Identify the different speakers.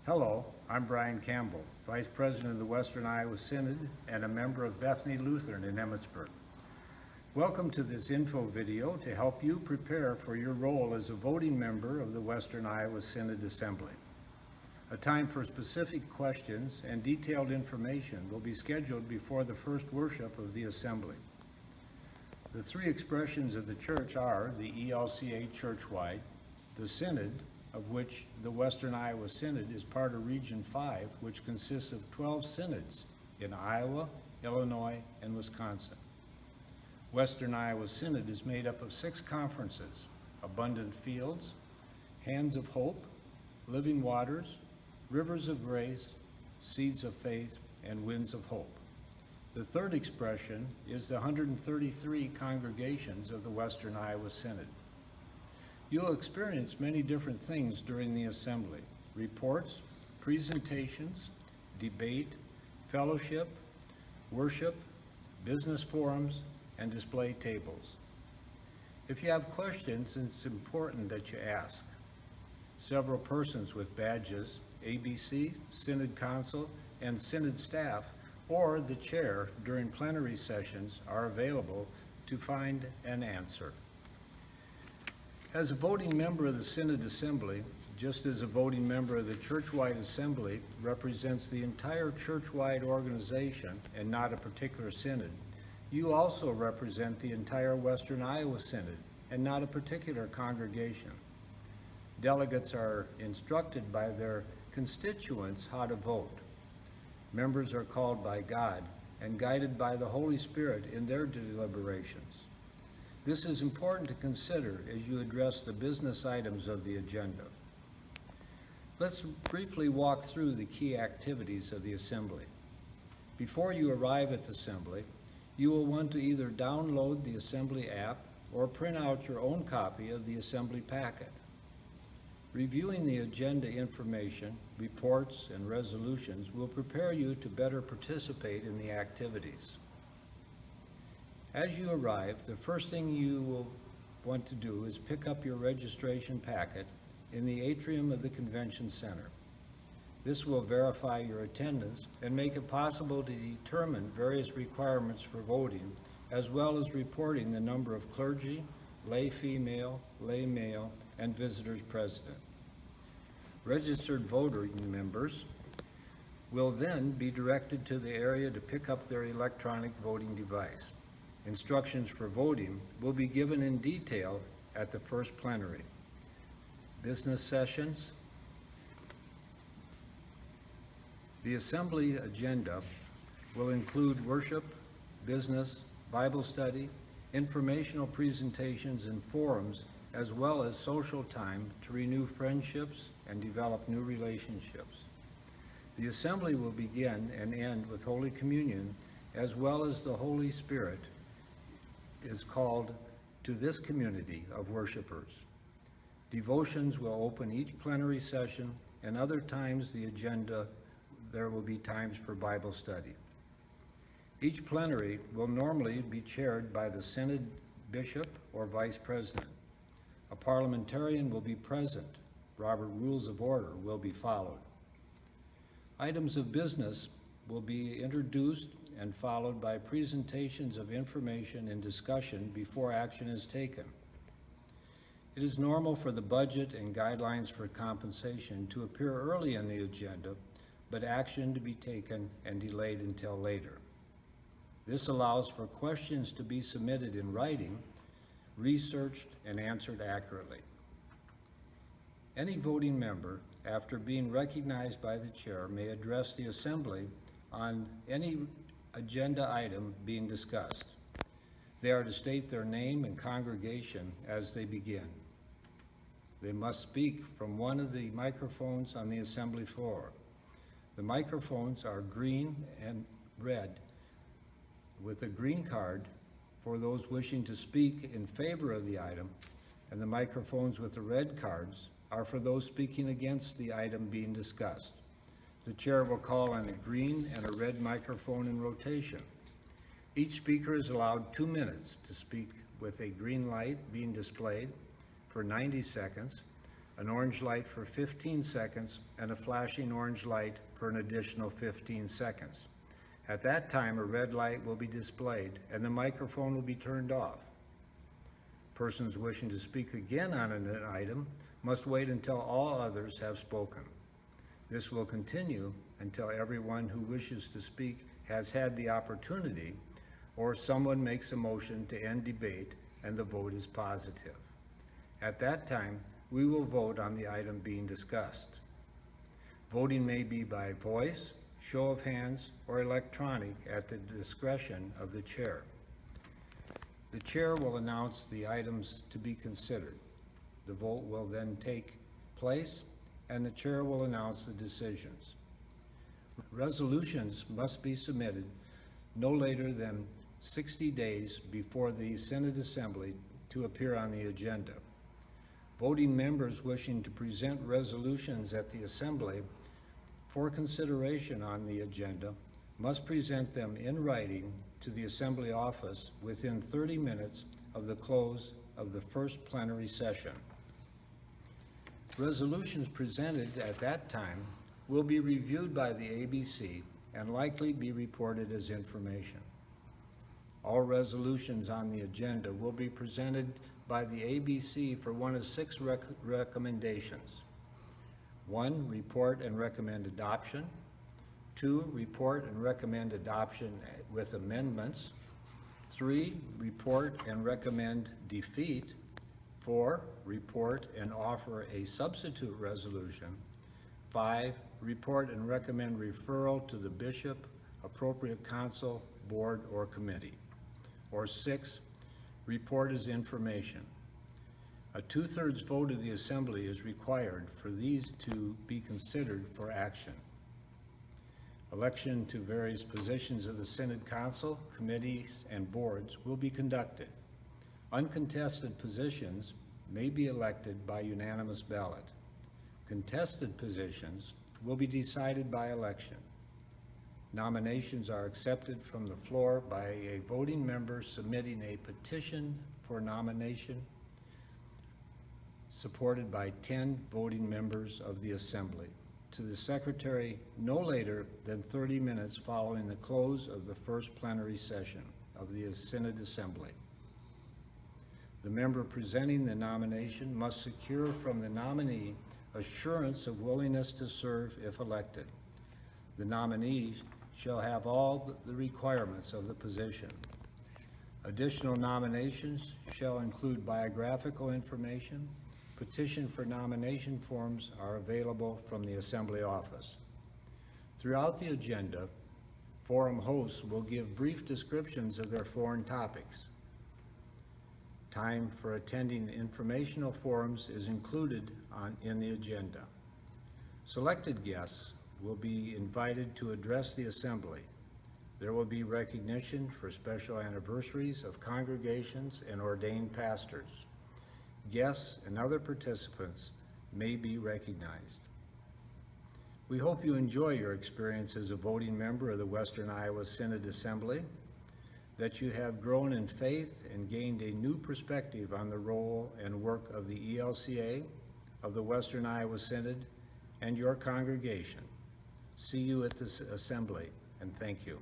Speaker 1: Hello, I'm Brian Campbell, Vice President of the Western Iowa Synod and a member of Bethany Lutheran in Emmitsburg. Welcome to this info video to help you prepare for your role as a voting member of the Western Iowa Synod Assembly. A time for specific questions and detailed information will be scheduled before the first worship of the Assembly. The three expressions of the Church are the ELCA Churchwide, the Synod, of which the Western Iowa Synod is part of Region 5, which consists of 12 synods in Iowa, Illinois, and Wisconsin. Western Iowa Synod is made up of 6 conferences: Abundant Fields, Hands of Hope, Living Waters, Rivers of Grace, Seeds of Faith, and Winds of Hope. The third expression is the 133 congregations of the Western Iowa Synod. You'll experience many different things during the assembly: reports, presentations, debate, fellowship, worship, business forums, and display tables. If you have questions, it's important that you ask. Several persons with badges, ABC, Synod Council, and Synod staff, or the chair during plenary sessions are available to find and answer. As a voting member of the Synod Assembly, just as a voting member of the Churchwide Assembly represents the entire churchwide organization and not a particular synod, you also represent the entire Western Iowa Synod and not a particular congregation. Delegates are instructed by their constituents how to vote. Members are called by God and guided by the Holy Spirit in their deliberations. This is important to consider as you address the business items of the agenda. Let's briefly walk through the key activities of the Assembly. Before you arrive at the Assembly, you will want to either download the Assembly app or print out your own copy of the Assembly packet. Reviewing the agenda information, reports, and resolutions will prepare you to better participate in the activities. As you arrive, the first thing you will want to do is pick up your registration packet in the atrium of the Convention Center. This will verify your attendance and make it possible to determine various requirements for voting, as well as reporting the number of clergy, lay female, lay male, and visitors present. Registered voting members will then be directed to the area to pick up their electronic voting device. Instructions for voting will be given in detail at the first plenary. Business sessions. The Assembly agenda will include worship, business, Bible study, informational presentations, and forums, as well as social time to renew friendships and develop new relationships. The Assembly will begin and end with Holy Communion, as well as the Holy Spirit is called to this community of worshipers. Devotions will open each plenary session, and other times the agenda, there will be times for Bible study. Each plenary will normally be chaired by the Synod Bishop or Vice President. A parliamentarian will be present. Robert Rules of Order will be followed. Items of business will be introduced and followed by presentations of information and discussion before action is taken. It is normal for the budget and guidelines for compensation to appear early in the agenda, but action to be taken and delayed until later. This allows for questions to be submitted in writing, researched, and answered accurately. Any voting member, after being recognized by the chair, may address the Assembly on any agenda item being discussed. They are to state their name and congregation as they begin. They must speak from one of the microphones on the Assembly floor. The microphones are green and red, with a green card for those wishing to speak in favor of the item, and the microphones with the red cards are for those speaking against the item being discussed. The chair will call on a green and a red microphone in rotation. Each speaker is allowed 2 minutes to speak with a green light being displayed for 90 seconds, an orange light for 15 seconds, and a flashing orange light for an additional 15 seconds. At that time, a red light will be displayed and the microphone will be turned off. Persons wishing to speak again on an item must wait until all others have spoken. This will continue until everyone who wishes to speak has had the opportunity, or someone makes a motion to end debate and the vote is positive. At that time, we will vote on the item being discussed. Voting may be by voice, show of hands, or electronic at the discretion of the chair. The chair will announce the items to be considered. The vote will then take place, and the chair will announce the decisions. Resolutions must be submitted no later than 60 days before the Synod Assembly to appear on the agenda. Voting members wishing to present resolutions at the Assembly for consideration on the agenda must present them in writing to the Assembly office within 30 minutes of the close of the first plenary session. Resolutions presented at that time will be reviewed by the ABC and likely be reported as information. All resolutions on the agenda will be presented by the ABC for one of 6 recommendations. 1, report and recommend adoption. 2, report and recommend adoption with amendments. 3, report and recommend defeat. 4, report and offer a substitute resolution. 5, report and recommend referral to the bishop, appropriate council, board, or committee. Or 6, report as information. A 2/3 vote of the Assembly is required for these to be considered for action. Election to various positions of the Synod Council, committees, and boards will be conducted. Uncontested positions may be elected by unanimous ballot. Contested positions will be decided by election. Nominations are accepted from the floor by a voting member submitting a petition for nomination supported by 10 voting members of the Assembly to the Secretary no later than 30 minutes following the close of the first plenary session of the Synod Assembly. The member presenting the nomination must secure from the nominee assurance of willingness to serve if elected. The nominee shall have all the requirements of the position. Additional nominations shall include biographical information. Petition for nomination forms are available from the Assembly office. Throughout the agenda, forum hosts will give brief descriptions of their foreign topics. Time for attending informational forums is included in the agenda. Selected guests will be invited to address the Assembly. There will be recognition for special anniversaries of congregations and ordained pastors. Guests and other participants may be recognized. We hope you enjoy your experience as a voting member of the Western Iowa Synod Assembly, that you have grown in faith and gained a new perspective on the role and work of the ELCA, of the Western Iowa Synod, and your congregation. See you at this assembly, and thank you.